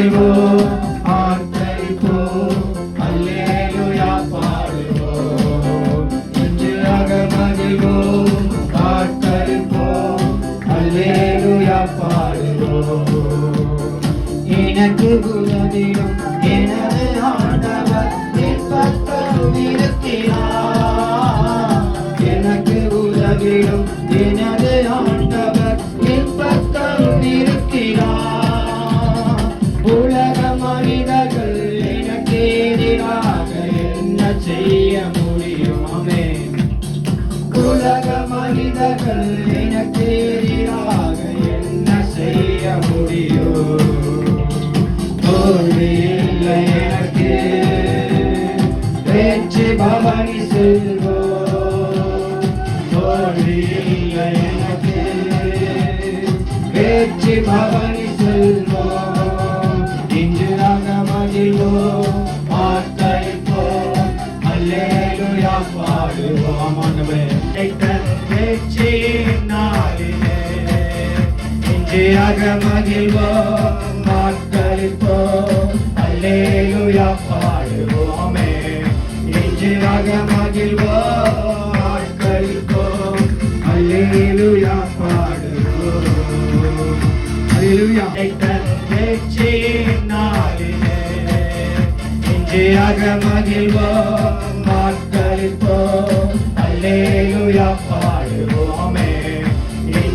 மகிழ்வோம் ஆர்ப்பரிப்போம் அல்லேலூயா பாடுவோம் நெஞ்சாக மகிழ்வோம் ஆர்ப்பரிப்போம் அல்லேலூயா பாடுவோம் எனக்கு உதவிடும் எனது ஆண்டவர் என் பக்கம் இருக்கிறார் எனக்கு உதவிடும் எனது ஆண்டவர் என் பக்கம் இருக்கிறார் உலக மனிதர்கள் எனக்கு எதிராக என்ன செய்ய முடியும் ஆமென் உலக மனிதர்கள் எனக்கு எதிராக என்ன செய்ய முடியும் தோல்வி இல்லை எனக்கு வெற்றி பவனி செல்வோம் தோல்வி இல்லை எனக்கு வெற்றி பவனி செல்வோம் இன்றாக மகிழ்வோம் ஆர்ப்பரிப்போம் அல்லேலூயா பாடுவோம் வெற்றியின் நாளிலே இன்றாக மகிழ்வோம் ஆர்ப்பரிப்போம் அல்லேலூயா பாடுவோம் இன்றாக மகிழ்வோம் ஆர்ப்பரிப்போம் அல்லேலூயா பாடுவோம் அல்லேலூயா வெற்றியின் நாளிலே இன்றாக மகிழ்வோம் ஆர்ப்பரிப்போம் அல்லேலூயா பாடுவோம்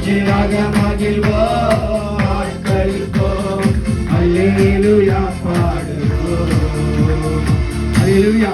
இன்றாக மகிழ்வோம் ஆர்ப்பரிப்போம் அல்லேலூயா பாடுவோம் அல்லேலூயா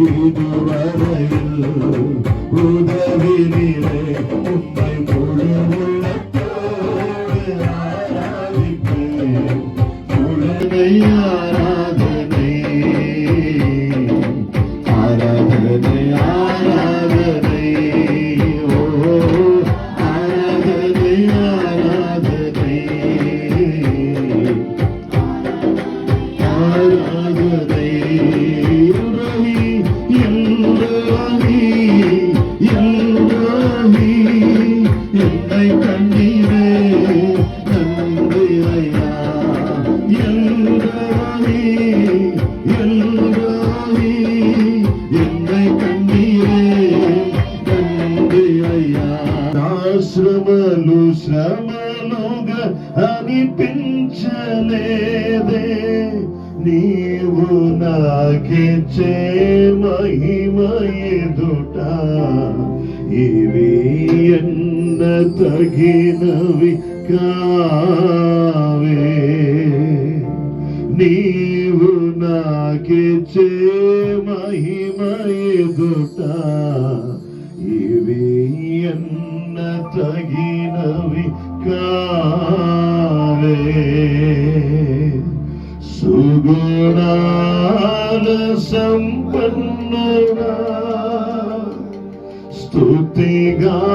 இதுவரையில் உதவினிலே உம்மை முழு உள்ளத்தோடு ஆராதிப்பேன். முழுமை ஆராதனை ஆராதனை ஆராதனை ஓ ஆராதனை ஆராதனை ஆராதனை ரவி எல்ரவி எல்ரவி என்னை கண்ணீரே நன்றி ஐயா எல்ரவி எல்ரவி என்னை கண்ணீரே நன்றி ஐயா శ్రమలు శ్రమలుగా అనిపించలేదే నీవు నాకిచ్చే మహిమ ఎదుట ఇవి ఎన్న తగినవి కావే నీవు నాకిచ్చే మహిమ ఎదుట ఇవి ఎన్న తగినవి కావే సుగుణాల సంపన్నుడా స్తుతిగానాల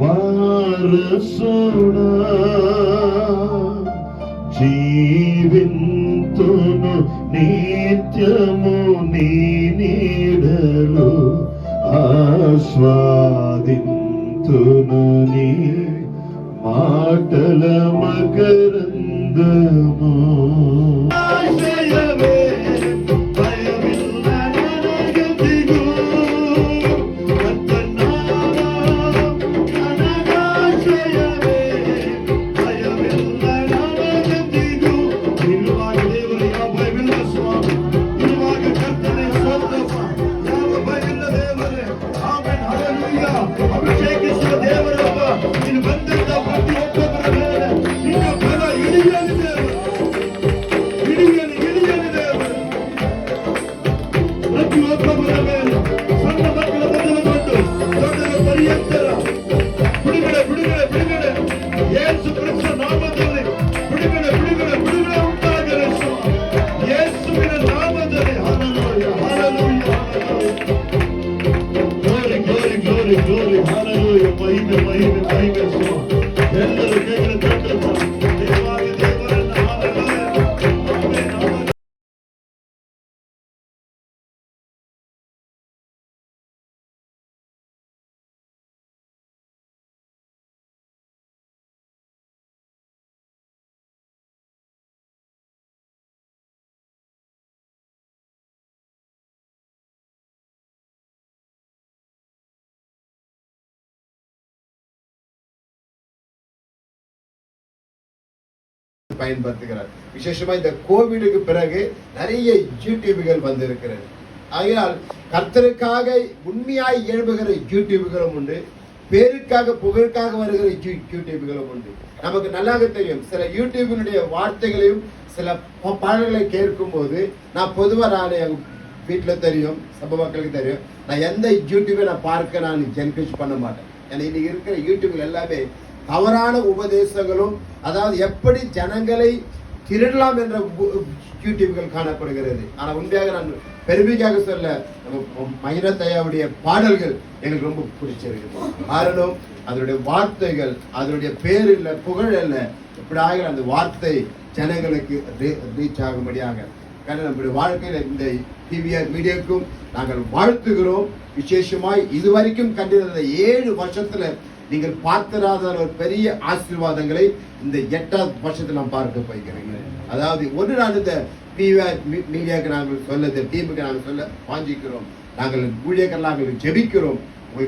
వారసుడా జీవింతును నిత్యము నీ నీడలు ఆస్వాదింతును నీ మాటల మకరందము ಅಭಿಷೇಕಿಸುವ ದೇವರಪ್ಪ ನೀನು ಬಂದಂತ ಪ್ರತಿಯೊಬ್ಬರ ಮೇಲೆ ನಿನ್ನ ಫಲ ಇಡಿಯಲಿ ದೇವರು ಇಡಿಯಲಿ ದೇವರು ಪ್ರತಿಯೊಬ್ಬರ ಮೇಲೆ ಸಣ್ಣ ಮಕ್ಕಳ ಮೊದಲುಗೊಂಡು ದೊಡ್ಡರ ಪರ್ಯಂತರ ಬಿಡುಗಡೆ ಬಿಡುಗಡೆ ಬಿಡುಗಡೆ ಯೇಸು ಕ್ರಿಸ್ತ ನಾಮದಲ್ಲಿ ಬಿಡುಗಡೆ ಬಿಡುಗಡೆ ಬಿಡುಗಡೆ ಉಂಟಾಗಲಿ ಯೇಸುವಿನ ನಾಮದಲ್ಲಿ hallelujah hallelujah Glory, glory, hallelujah, ಮಹಿಮೆ ಮಹಿಮೆ ಮಹಿಮೆ ಸ್ವಾಮಿ ಎಲ್ಲರೂ ಕೈಗಳು ತಟ್ಟುತ್ತ ದೇವಾದಿ ದೇವರನ್ನ hallelujah ಆಮೆನ್ ಆಮೆನ್. பயன்படுத்துகிறார். விசேஷமா இந்த கோவிடுக்கு பிறகு நிறைய யூடியூபுகள் வந்திருக்கிறது. ஆகையால் கர்த்தருக்காக உண்மையாய் எழுப்புகிற யூடியூபுகளும் உண்டு, பேருக்காக புகழுக்காக வருகிற யூடியூபுகளும் உண்டு. நமக்கு நல்லாக தெரியும் சில யூடியூபினுடைய வார்த்தைகளையும் சில பாடல்களை கேட்கும் போது நான் பொதுவாக நான் எங்கள் வீட்டில் தெரியும், சபை மக்களுக்கு தெரியும், நான் எந்த யூடியூபை நான் பார்க்க நான் என்கரேஜ் பண்ண மாட்டேன். ஏன்னா இன்னைக்கு இருக்கிற யூடியூப்ல எல்லாமே தவறான உபதேசங்களும், அதாவது எப்படி ஜனங்களை திருடலாம் என்ற யூடியூப்கள் காணப்படுகிறது. ஆனா உண்மையாக நான் பெருமைக்காக சொல்ல மகிரத்தையாவுடைய பாடல்கள் எங்களுக்கு ரொம்ப பிடிச்சிருக்கு. காரணம் அதனுடைய வார்த்தைகள், அதனுடைய பேர் இல்லை, புகழ் இல்லை, இப்படியாக அந்த வார்த்தை ஜனங்களுக்கு ரீச் ஆகும்படியாக நம்முடைய வாழ்க்கையில இந்த டிவிஆர் மீடியாவுக்கும் நாங்கள் வாழ்த்துகிறோம். விசேஷமாய் இதுவரைக்கும் கண்டிருந்த 7 வருஷத்துல நீங்கள் பார்த்திராத ஒரு பெரிய ஆசீர்வாதங்களை இந்த 8வது வருஷத்துல நாம் பார்க்க போகிறீங்க. அதாவது ஒன்று நான் இந்த மீடியாவுக்கு நாங்கள் சொல்ல, இந்த டீமுக்கு நாங்கள் சொல்ல வாஞ்சிக்கிறோம். நாங்கள் ஊழியர்கள் நாங்கள் ஜெபிக்கிறோம்,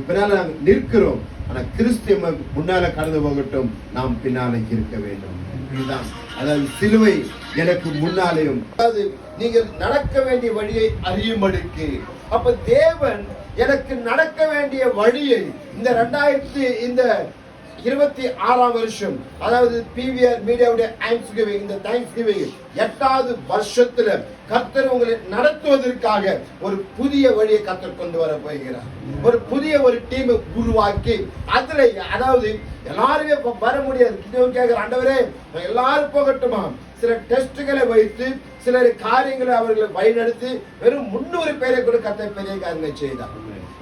பின்னால நாங்கள் நிற்கிறோம். ஆனா கிறிஸ்து முன்னால கடந்து போகட்டும், நாம் பின்னால இருக்க வேண்டும். இதுதான் அதாவது சிலுவை எனக்கு முன்னாலேயும், அதாவது நீங்கள் நடக்க வேண்டிய வழியை அறியும்படிக்கு. அப்ப தேவன் எனக்கு நடக்க வேண்டிய வழியை இந்த 26ஆம் வருஷம், அதாவது பிவிஆர் மீடியாவுடைய தேங்க்ஸ்கிவிங், இந்த தேங்க்ஸ்கிவிங் 8வது வருஷத்துல கர்த்தர் உங்களை நடத்துவதற்காக ஒரு புதிய வழியை கர்த்தர் கொண்டு வர போகிறார். ஒரு புதிய ஒரு டீம் உருவாக்கி அதுல, அதாவது எல்லாருமே வர முடியாது, கேட்கிற ஆண்டவரே எல்லாரும் போகட்டுமா, சில டெஸ்ட்களை வைத்து சில காரியங்களை அவர்களை வழிநடத்தி வெறும் 300 பேரை கூட கர்த்தர் பெரிய காரியங்களை செய்தார்.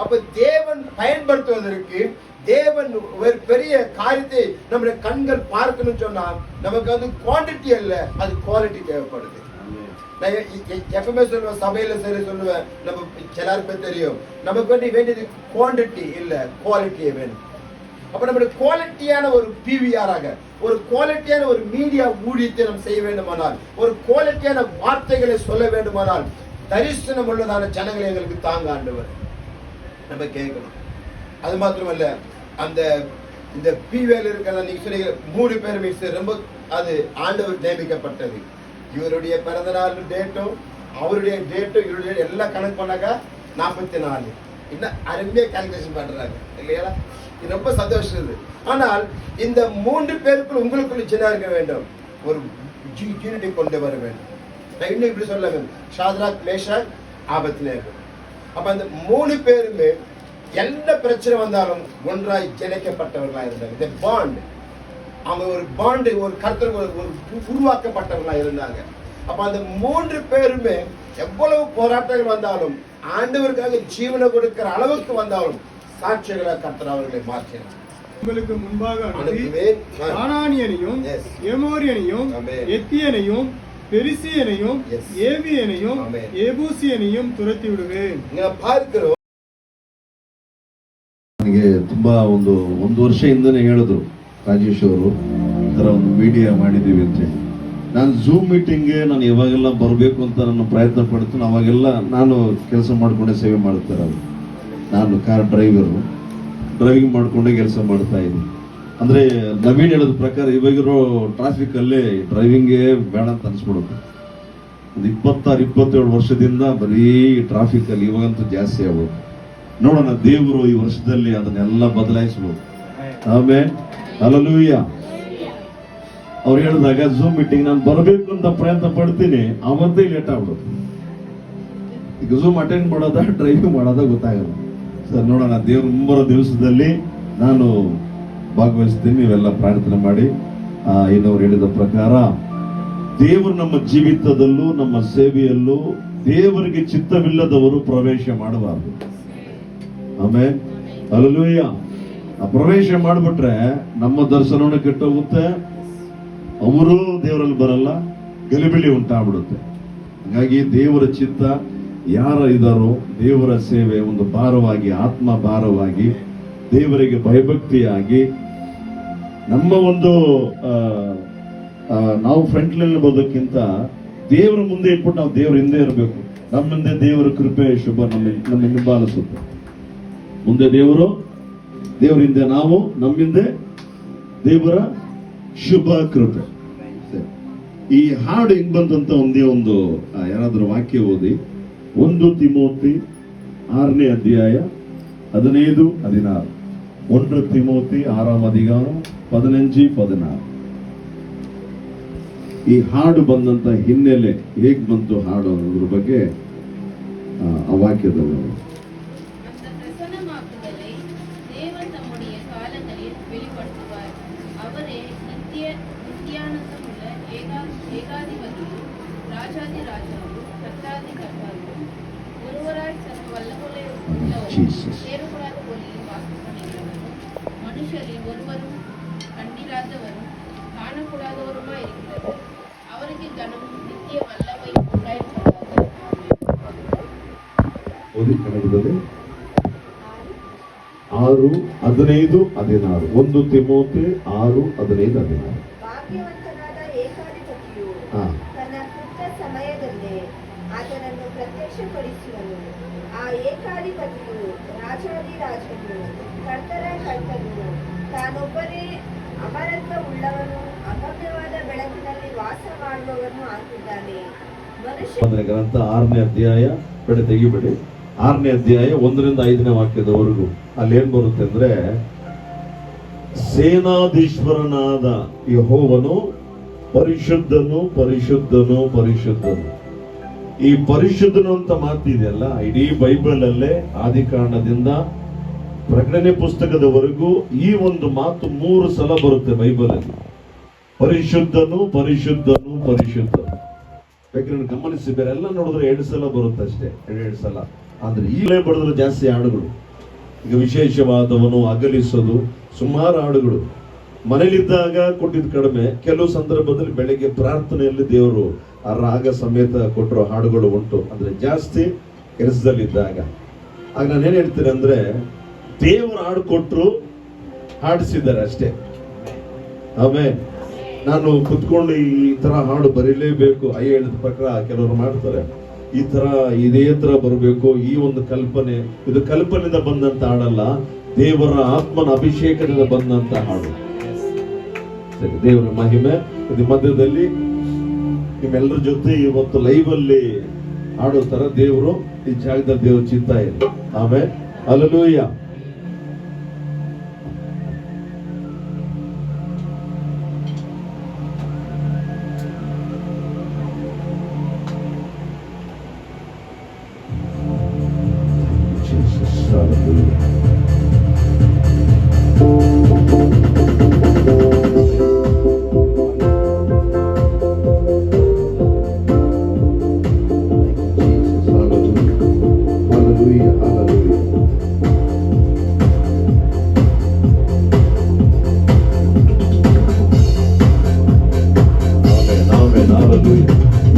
அப்ப தேவன் பயன்படுத்துவதற்கு, தேவன் ஒரு பெரிய காரியத்தை நம்முடைய கண்கள் பார்க்கணும்னு சொன்னா நமக்கு அது குவான்டிட்டி அல்ல, அது குவாலிட்டி தேவைப்படுது. நான் எப்பவுமே சொல்லுவேன், சபையில சரி சொல்லுவேன், நம்ம எல்லாருக்குமே தெரியும், நமக்கு வேண்டியது குவான்டிட்டி இல்ல, குவாலிட்டியே வேணும். அப்ப நம்முடைய குவாலிட்டியான ஒரு பிவிஆராக, ஒரு குவாலிட்டியான ஒரு மீடியா ஊழியத்தை நம்ம செய்ய வேண்டுமானால், ஒரு குவாலிட்டியான வார்த்தைகளை சொல்ல வேண்டுமானால், தரிசனம் உள்ளதான ஜனங்களை எங்களுக்கு தாங்க ஆண்டவர் நம்ம கேட்கணும். அது மாத்திரமல்ல, அந்த இந்த பிவிஆர் இருக்கிற நீங்க சொன்னீங்க 3 பேர் ரொம்ப அது ஆண்டவர் நியமிக்கப்பட்டது. இவருடைய பிறந்த நாள் டேட்டும் அவருடைய டேட்டும் இவருடைய எல்லாம் கணக்கு பண்ணாக்கா 44. இன்னும் அருமையா கால்குலேஷன் பண்றாங்க இல்லையா? இது ரொம்ப சந்தோஷம் இது. ஆனால் இந்த 3 பேருக்குள் உங்களுக்குள்ள சின்ன இருக்க வேண்டும், ஒரு யூனிட்டி கொண்டு வர வேண்டும். நான் இன்னும் இப்படி சொல்ல வேண்டும், ஷாத்ராக், மேஷாக், ஆபத்நேகோ. அப்ப அந்த 3 பேருமே எந்த பிரச்சனை வந்தாலும் ஒன்றாய் இணைக்கப்பட்டவர்களா இருந்தாங்க. பாண்ட், அவங்க ஒரு பாண்டு, ஒரு கர்த்தர் ஒரு உருவாக்கப்பட்டவர்களா இருந்தாங்க. அப்ப அந்த 3 பேருமே எவ்வளவு போராட்டங்கள் வந்தாலும், ஆண்டவருக்காக ஜீவனை கொடுக்கிற அளவுக்கு வந்தாலும் சாட்சிகளை கர்த்தர் அவர்களை மாற்றினார். உங்களுக்கு முன்பாக கானானியனையும் எமோரியனையும் எத்தியனையும் பெரிசியனையும் ஏவியனையும் ஏபூசியனையும் ತುರತಿ விடுவேன். பார்க்கிறோம், ನನಗೆ ತುಂಬಾ ಒಂದು ವರ್ಷ ಹಿಂದನೇ ಹೇಳಿದ್ರು ರಾಜೇಶ್ ಅವರು, ಈ ತರ ಒಂದು ಮೀಡಿಯಾ ಮಾಡಿದೀವಿ ಅಂತ ಹೇಳಿ. ನಾನು ಝೂಮ್ ಮೀಟಿಂಗ್ಗೆ ನಾನು ಯಾವಾಗೆಲ್ಲ ಬರಬೇಕು ಅಂತ ನಾನು ಪ್ರಯತ್ನ ಪಡ್ತೀನಿ, ಅವಾಗೆಲ್ಲ ನಾನು ಕೆಲಸ ಮಾಡ್ಕೊಂಡೆ ಸೇವೆ ಮಾಡ್ತಾರೆ. ನಾನು ಕಾರ್ ಡ್ರೈವಿಂಗ್ ಮಾಡ್ಕೊಂಡೆ ಕೆಲಸ ಮಾಡ್ತಾ ಇದ್ದೀನಿ. ಅಂದ್ರೆ ನವೀನ್ ಹೇಳೋದ ಪ್ರಕಾರ ಇವಾಗಿರೋ ಟ್ರಾಫಿಕ್ ಅಲ್ಲೇ ಡ್ರೈವಿಂಗೇ ಬೇಡ ಅಂತ ಅನ್ಸ್ಬಿಡುತ್ತೆ. ಒಂದು 26-27 ವರ್ಷದಿಂದ ಬರೀ ಟ್ರಾಫಿಕ್ ಅಲ್ಲಿ, ಇವಾಗಂತೂ ಜಾಸ್ತಿ ಆಗೋದು. ನೋಡೋಣ, ದೇವರು ಈ ವರ್ಷದಲ್ಲಿ ಅದನ್ನೆಲ್ಲ ಬದಲಾಯಿಸಬಹುದು. ಆಮೇಲೆ ಹಲ್ಲೆಲೂಯಾ. ಅವ್ರು ಹೇಳಿದಾಗ ಝೂಮ್ ಮೀಟಿಂಗ್ ನಾನು ಬರಬೇಕು ಅಂತ ಪ್ರಯತ್ನ ಪಡ್ತೀನಿ, ಅವತ್ತೇ ಲೇಟ್ ಆಗ್ಬಿಡುತ್ತೆ. ಈಗ ಝೂಮ್ ಅಟೆಂಡ್ ಮಾಡೋದ ಡ್ರೈವಿಂಗ್ ಮಾಡೋದ ಗೊತ್ತಾಗಲ್ಲ. ಸರ್ ನೋಡೋಣ, ದೇವ್ರ ಮುಂಬರೋ ದಿವಸದಲ್ಲಿ ನಾನು ಭಾಗವಹಿಸ್ತೀನಿ. ನೀವೆಲ್ಲ ಪ್ರಾರ್ಥನೆ ಮಾಡಿ. ಇನ್ನೊರು ಹೇಳಿದ ಪ್ರಕಾರ ದೇವರು ನಮ್ಮ ಜೀವಿತದಲ್ಲೂ ನಮ್ಮ ಸೇವೆಯಲ್ಲೂ ದೇವರಿಗೆ ಚಿತ್ತವಿಲ್ಲದವರು ಪ್ರವೇಶ ಮಾಡಬಾರದು. ಆಮೇಲೆ ಹಲ್ಲೆಲೂಯಾ. ಪ್ರವೇಶ ಮಾಡಿಬಿಟ್ರೆ ನಮ್ಮ ದರ್ಶನವನ್ನು ಕೆಟ್ಟೋಗುತ್ತೆ, ಅವರು ದೇವರಲ್ಲಿ ಬರಲ್ಲ, ಗಲಿಬಿಲಿ ಉಂಟಾಗ್ಬಿಡುತ್ತೆ. ಹಾಗಾಗಿ ದೇವರ ಚಿತ್ತ ಯಾರ ಇದಾರೋ ದೇವರ ಸೇವೆ ಒಂದು ಭಾರವಾಗಿ, ಆತ್ಮ ಭಾರವಾಗಿ, ದೇವರಿಗೆ ಭಯಭಕ್ತಿಯಾಗಿ, ನಮ್ಮ ಒಂದು ನಾವು ಫ್ರಂಟ್ ಲೈನ್ ಬರೋದಕ್ಕಿಂತ ದೇವರ ಮುಂದೆ ಇಟ್ಬಿಟ್ಟು ನಾವು ದೇವರ ಹಿಂದೆ ಇರಬೇಕು. ನಮ್ಮ ಮುಂದೆ ದೇವರ ಕೃಪೆ ಶುಭ ನಮ್ಮ ಹಿಂಬಾಲಿಸುತ್ತೆ. ಮುಂದೆ ದೇವರ ಹಿಂದೆ ನಾವು, ನಮ್ಮ ಹಿಂದೆ ದೇವರ ಶುಭ ಕೃಪೆ. ಈ ಹಾಡು ಹೆಂಗ್ ಬಂತಂತ ಒಂದೇ ಒಂದು ಯಾರಾದ್ರೂ ವಾಕ್ಯ ಓದಿ. 1 ತಿಮೋತಿ 6ನೇ ಅಧ್ಯಾಯ 15-16. 1 ತಿಮೋತಿ 6ಾம் அதிகாரம் 15-16. ಈ ಹಾಡು ಬಂದಂತ ಹಿನ್ನೆಲೆ ಹೇಗ್ ಬಂತು ಹಾಡು ಅನ್ನೋದ್ರ ಬಗ್ಗೆ ಆ ವಾಕ್ಯದಲ್ಲಿ மனுஷரில் ஒருவரும் கண்டிராதவரும் காணக்கூடாதவருமாய் இருக்கிறது. அவருக்கு கனமும் நித்திய வல்லமை உண்டாயிருப்பதாக. ಕನ್ನಡದಲ್ಲಿ 6:15-16. 1 ತಿಮೋತಿ 6:15-16. ಭಾಗ್ಯವಂತನಾದ ಏಕಾಧಿಪತಿಯು ತನ್ನ ಕೃತ ಸಮಯದಲ್ಲೇ ಆತನನ್ನು ಪ್ರತ್ಯಕ್ಷಪಡಿಸುವನು. ಆ ಏಕಾಧಿಪತಿಯು ರಾಜಾಧಿರಾಜನು, ಕರ್ತನ ಕರ್ತನು, ತಾನೊಬ್ಬನೇ ಅಮರತ್ವ ಉಳ್ಳವನು, ಅಗಮ್ಯವಾದ ಬೆಳಕಿನಲ್ಲಿ ವಾಸ ಮಾಡುವವನು ಆಗಿದ್ದಾನೆ. ಮನುಷ್ಯ ಗ್ರಂಥ 6ನೇ ಅಧ್ಯಾಯ ತೆಗಿಬಿಡಿ. 6ನೇ ಅಧ್ಯಾಯ 1-5 ವಾಕ್ಯದವರೆಗೂ ಅಲ್ಲಿ ಏನ್ ಬರುತ್ತೆ ಅಂದ್ರೆ, ಸೇನಾಧೀಶ್ವರನಾದ ಯೆಹೋವನು ಪರಿಶುದ್ಧನು ಪರಿಶುದ್ಧನು ಪರಿಶುದ್ಧನು. ಈ ಪರಿಶುದ್ಧನು ಅಂತ ಮಾತಿದೆಯಲ್ಲ, ಇಡೀ ಬೈಬಲ್ ಅಲ್ಲೇ ಆದಿಕಾಂಡದಿಂದ ಪ್ರಕಟಣೆ ಪುಸ್ತಕದವರೆಗೂ ಈ ಒಂದು ಮಾತು 3 ಸಲ ಬರುತ್ತೆ ಬೈಬಲ್ ಅಲ್ಲಿ. ಪರಿಶುದ್ಧನು ಪರಿಶುದ್ಧನು ಪರಿಶುದ್ಧನು. ಬೇಕಾದ್ರೆ ಗಮನಿಸಿ, ಬೇರೆಲ್ಲ ನೋಡಿದ್ರೆ 2 ಸಲ ಬರುತ್ತೆ ಅಷ್ಟೇ, 2 ಸಲ. ಆದ್ರೆ ಈಗಲೇ ಬರೆದ್ರೆ ಜಾಸ್ತಿ ಹಾಡುಗಳು. ಈಗ ವಿಶೇಷವಾದವನು, ಅಗಲಿಸೋದು, ಸುಮಾರು ಹಾಡುಗಳು. ಮನೇಲಿದ್ದಾಗ ಕೊಟ್ಟಿದ್ದು ಕಡಿಮೆ, ಕೆಲವು ಸಂದರ್ಭದಲ್ಲಿ ಬೆಳಗ್ಗೆ ಪ್ರಾರ್ಥನೆಯಲ್ಲಿ ದೇವರು ಆ ರಾಗ ಸಮೇತ ಕೊಟ್ಟಿರೋ ಹಾಡುಗಳು ಉಂಟು. ಅಂದ್ರೆ ಜಾಸ್ತಿ ಕೆಲಸದಲ್ಲಿದ್ದಾಗ. ಆಗ ನಾನು ಏನ್ ಹೇಳ್ತೀನಿ ಅಂದ್ರೆ, ದೇವರು ಹಾಡು ಕೊಟ್ಟರು, ಹಾಡಿಸಿದ್ದಾರೆ ಅಷ್ಟೇ. ಆಮೇಲೆ ನಾನು ಕುತ್ಕೊಂಡು ಈ ತರ ಹಾಡು ಬರೀಲೇಬೇಕು ಹೇಳಿದ ಪ್ರಕಾರ ಕೆಲವರು ಮಾಡ್ತಾರೆ, ಈ ತರ ಇದೇ ತರ ಬರಬೇಕು, ಈ ಒಂದು ಕಲ್ಪನೆ, ಇದು ಕಲ್ಪನೆಯಿಂದ ಬಂದಂತ ಹಾಡಲ್ಲ, ದೇವರ ಆತ್ಮನ ಅಭಿಷೇಕದಿಂದ ಬಂದಂತ ಹಾಡು. ಸರಿ, ದೇವರ ಮಹಿಮೆ. ಇದು ಮಧ್ಯದಲ್ಲಿ ನಿಮ್ಮೆಲ್ಲರ ಜೊತೆ ಇವತ್ತು ಲೈವ್ ಅಲ್ಲಿ ಹಾಡೋ ತರ ದೇವರು ಈ ಜಾಗದಲ್ಲಿ ದೇವ್ರ ಚಿತ್ತ ಇದೆ. ಆಮೇಲೆ ಹಲ್ಲೆಲೂಯಾ.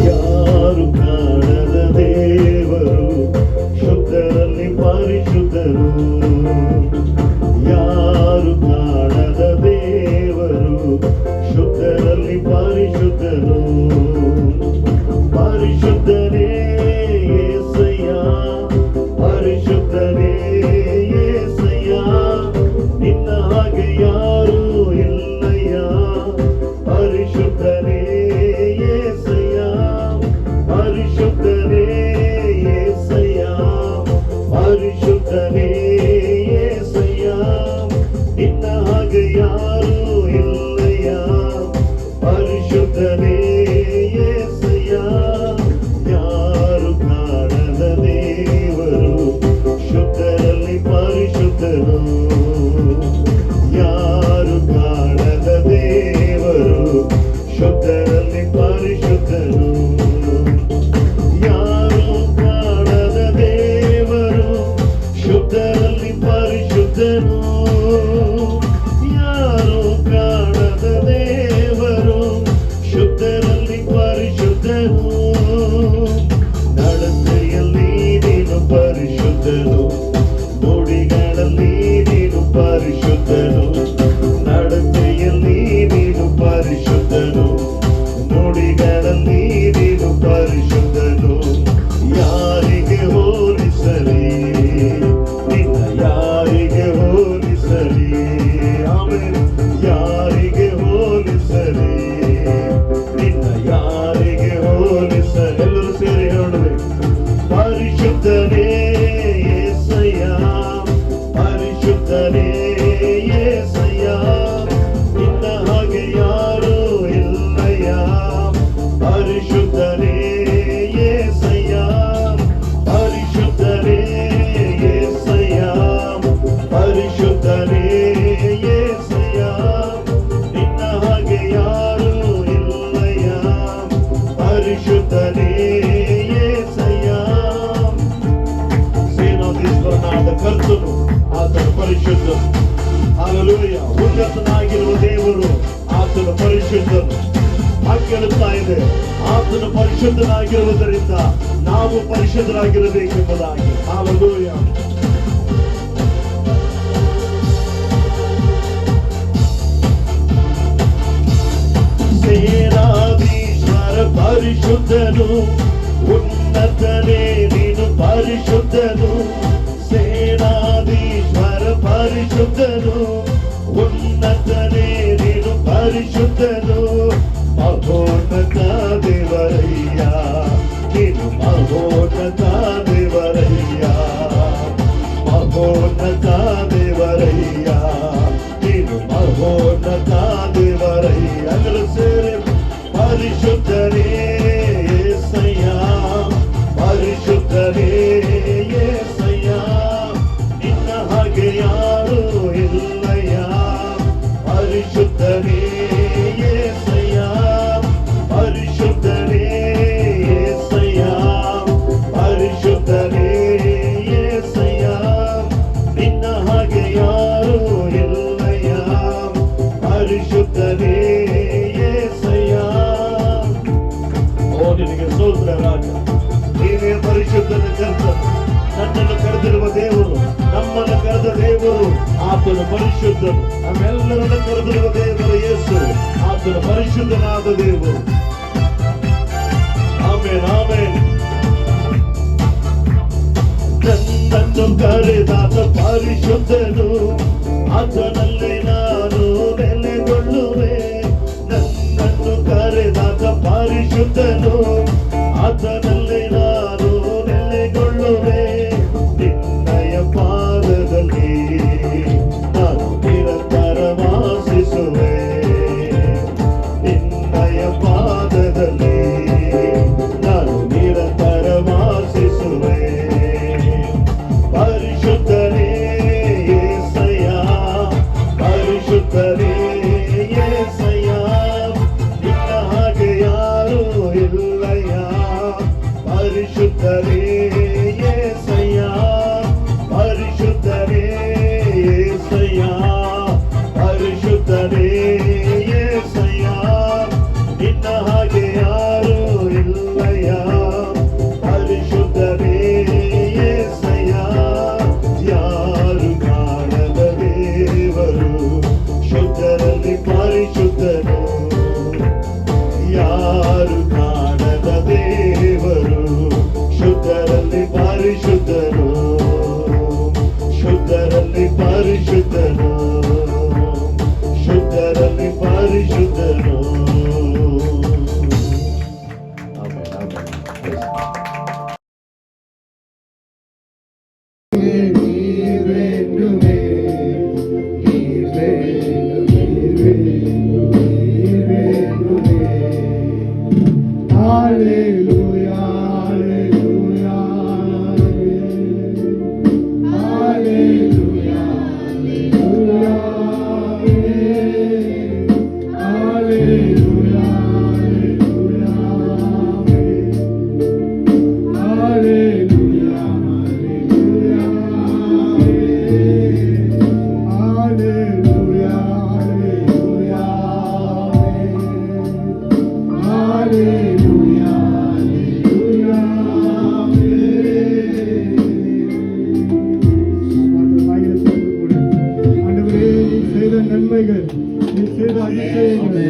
ಯಾರು ಕಾಣದ ದೇವರು ಶುದ್ಧರಲ್ಲಿ ಪರಿಶುದ್ಧರು, ಯಾರು ಕಾಣದ ದೇವರು ಶುದ್ಧರಲ್ಲಿ ಪರಿಶುದ್ಧರು. ಪರಿಶುದ್ಧನೇ యేసయ్య, ಪರಿಶುದ್ಧನೇ యేಸయ్ಯ, ನಿನ್ನ ಹಾಗೆ ಯಾರೂ ಇಲ್ಲಯ್ಯ. ಪರಿಶುದ್ಧನೇ యేసయ్య, ಪರಿಶುದ್ಧನೇ యేಸయ్ಯ, ಪರಿಶುದ್ಧನೇ యేಸಯ್ಯ, ನಿನ್ನ ಹಾಗೆ ಯಾರೂ ಇಲ್ಲಯ್ಯ. ಪರಿಶುದ್ಧನೇ యేಸಯ್ಯ. ಯಾರು ಕಾಣದ ದೇವರು ಶುದ್ಧರಲ್ಲಿ ಪರಿಶುದ್ಧನು, ಯಾರು ಕಾಣದ ದೇವರು ಶುದ್ಧರಲ್ಲಿ ಪರಿಶುದ್ಧನು. ಯಾರು ಕಾಣದ ದೇವರು ಶುದ್ಧರಲ್ಲಿ ಪರಿಶುದ್ಧನು, ಯಾರು ಕಾಣದ ದೇವರು ಶುದ್ಧರಲ್ಲಿ ಪರಿಶುದ್ಧನು. ನಡತೆಯಲ್ಲಿ ನೀನು ಪರಿಶುದ್ಧನು, ನುಡಿಗಳಲ್ಲಿ ನೀನು ಪರಿಶುದ್ಧನು. ನಡತೆಯಲ್ಲಿ ನೀನು ಪರಿಶುದ್ಧನು, ನುಡಿಗಳಲ್ಲಿ ನೀನು ಪರಿಶುದ್ಧನು. ಯಾರಿಗೆ ಹೋಲಿಸಲಿ ನಿನ್ನ, ಯಾರಿಗೆ ಹೋಲಿಸಲಿ? ಆಮೇಲೆ ಯಾರಿಗೆ ಹೋಲಿಸಲಿ ನಿನ್ನ, ಯಾರಿಗೆ ಹೋಲಿಸಲಿ? ಎಲ್ಲರೂ ಸೇರಿ ಹೇಳಬೇಕು, ಪರಿಶುದ್ಧನೇ యేసయ్య, ಪರಿಶುದ್ಧನೇ యేಸಯ್ಯ, ನಿನ್ನ ಹಾಗೆ ಯಾರೂ ಇಲ್ಲಯ್ಯ. ಪರಿಶುದ್ಧನೇ యేసయ్య, ಪರಿಶುದ್ಧನೇ యేಸಯ್ಯ, ಪರಿಶುದ್ಧನೇ యేಸಯ್ಯ, ನಿನ್ನ ಹಾಗೆ ಯಾರೂ ಇಲ್ಲಯ್ಯ. ಪರಿಶುದ್ಧನೇ యేಸಯ್ಯ. ಸೇನಾಧೀಶ್ವರನಾದ ಕರ್ತನು, ಆತನ ಪರಿಶುದ್ಧನು. ಹಲ್ಲೆಲೂಯಾ. ಉನ್ನತನಾಗಿರುವ ದೇವರು ಆತನ ಪರಿಶುದ್ಧನು. ಕೇಳುತ್ತಾ ಇದೆ, ಆತನ ಪರಿಶುದ್ಧನಾಗಿರುವುದರಿಂದ ನಾವು ಪರಿಶುದ್ಧರಾಗಿರಬೇಕೆಂಬುದಾಗಿ. ಹಲ್ಲೆಲೂಯಾ. ಸೇನಾಧೀಶ್ವರ ಪರಿಶುದ್ಧನು, ಉನ್ನತನೇ ನೀನು ಪರಿಶುದ್ಧನು. ಸೇನಾಧೀಶ್ವರ ಪರಿಶುದ್ಧನು, ಉನ್ನತನೇ ನೀನು ಪರಿಶುದ್ಧನು. ಮಹೋನ್ನತ ದೇವರಯ್ಯ, ನೀನು ಮಹೋನ್ನತ ದೇವರಯ್ಯ, ಮಹೋನ್ನತ ದೇವರಯ್ಯ, ನೀನು ಪರಿಶುದ್ಧನ ಕರ್ತನು. ನನ್ನನ್ನು ಕರೆದಿರುವ ದೇವರು, ನಮ್ಮನ್ನು ಕರೆದ ದೇವರು, ಆತನು ಪರಿಶುದ್ಧನು. ನಮ್ಮೆಲ್ಲರನ್ನು ಕರೆದಿರುವ ದೇವರು ಯೇಸು, ಆತನು ಪರಿಶುದ್ಧನಾದ ದೇವರು. Amen, amen. ನನ್ನನ್ನು ಕರೆದಾತ ಪರಿಶುದ್ಧನು, ಆತನಲ್ಲಿ ನಾನು ನೆಲೆಗೊಳ್ಳುವೆ. ನನ್ನನ್ನು ಕರೆದಾತ ಪರಿಶುದ್ಧನು, ಆತನಲ್ಲಿ ನಾನು ನೆಲೆಗೊಳ್ಳುವೆ. ನಿನ್ನಯ ಪಾದದಲ್ಲಿ ನಾನು ನಿರಂತರ ವಾಸಿಸುವೆ. ನಿನ್ನಯ ಪಾದದಲ್ಲಿ ನಾನು ನಿರಂತರ ವಾಸಿಸುವೆ. ಪರಿಶುದ್ಧನೇ యేసయ్య, ಪರಿಶುದ್ಧನೇ యేసయ్ಯ, ನಿನ್ನ ಹಾಗೆ ಯಾರೂ ಇಲ್ಲಯ್ಯ. ಪರಿಶುದ್ಧನೇ యేసయ్య, ಪರಿಶುದ್ಧನೇ యేసయ్య, ಪರಿಶುದ್ಧನೇ యేಸಯ್ಯ, ನಿನ್ನ ಹಾಗೆ ಯಾರೂ ಇಲ್ಲಯ್ಯ. ಪರಿಶುದ್ಧನೇ యేసయ్య, ಯಾರು ಕಾಣದ ದೇವರು, ಶುದ್ಧರಲ್ಲಿ ಪರಿಶುದ್ಧನು. ಯಾರು ಕಾಣದ ದೇವರು, ಶುದ್ಧರಲ್ಲಿ ಪರಿಶುದ್ಧನು. ಶುದ್ಧರಲ್ಲಿ ಪರಿಶುದ್ಧನು, ಶುದ್ಧರಲ್ಲಿ ಪರಿಶುದ್ಧನು. Amen, amen. நன்மைகள் நீ செய்த அதிசயங்கள்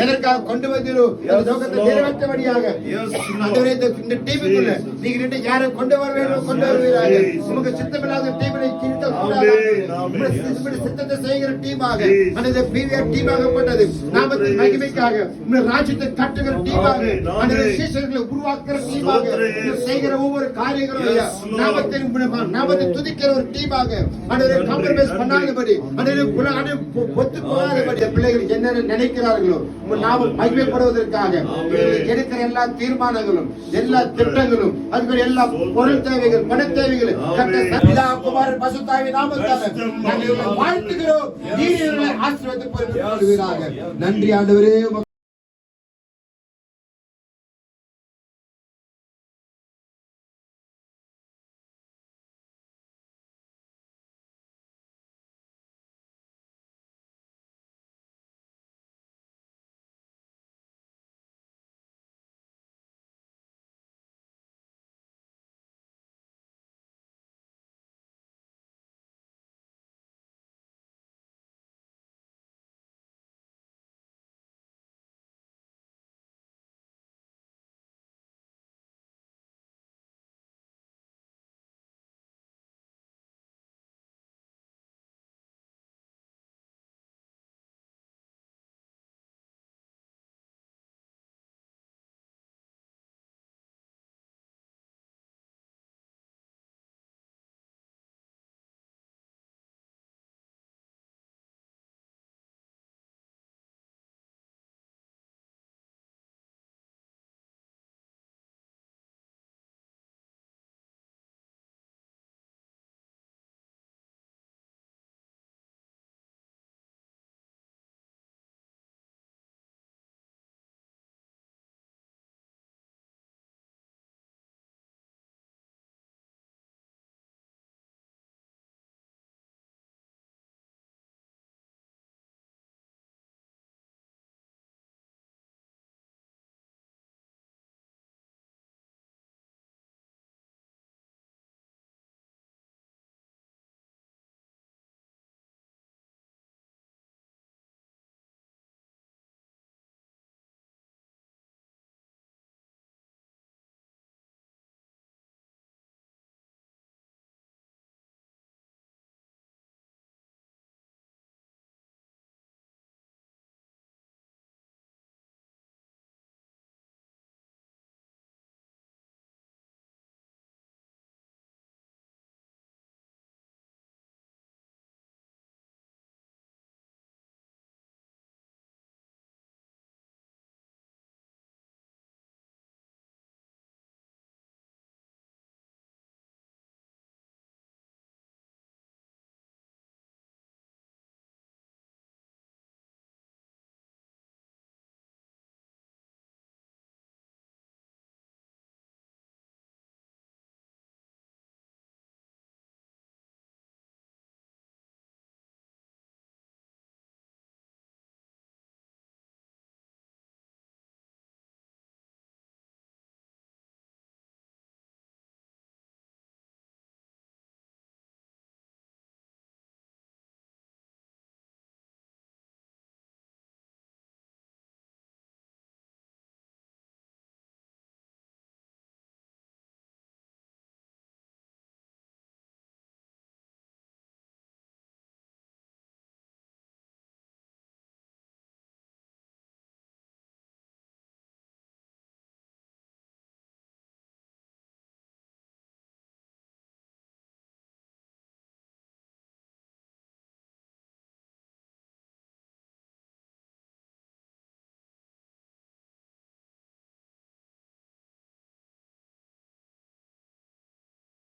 எதற்காக கொண்டு வந்தீரோ அந்த நோக்கத்தை Lord. நிறைவேற்றபடியாக Yes, Lord. ஆண்டவரே, இந்த டீமுக்குள்ள நீங்க ரெண்டு யாரை கொண்டு வருவீர்கள் கொண்டு வருவீராக. Jesus. உமக்கு சித்தமில்லாத டீமை கிட்ட Amen. சித்தத்தை செய்கிற டீமாக Jesus. அந்த பீவியர் டீமாகப்பட்டது நாமத்தின் மகிமைக்காக உங்களுடைய ராஜ்யத்தை கட்டுகிற டீமாக Amen. அந்த Amen. சீஷர்களை உருவாக்குற டீமாக ஸ்தோத்திரம். நீங்க செய்கிற ஒவ்வொரு காரியங்களும் ஐயா, Yes, Lord. நாமத்தை துதிக்கிற ஒரு டீமாக அந்த காம்ப்ரமைஸ் பண்ணாதபடி அந்த ஒத்து போகாதபடி பிள்ளைகள் என்ன நினைக்கிறார்களோ உங்க நாமம் மகிமைப்படுவதற்காக இவர்கள் எடுக்கிற எல்லா தீர்மானங்களும் எல்லா திட்டங்களும் அதுக்கு எல்லா பொருள் தேவைகள் பண தேவைகள் பிதா குமாரன் பசுத்தாவி நாமத்தால நாங்கள் இவர்களை வாழ்த்துகிறோம். நீர் இவர்களை ஆசீர்வதித்து பொறுப்பு கொள்வீராக. நன்றி ஆண்டவரே.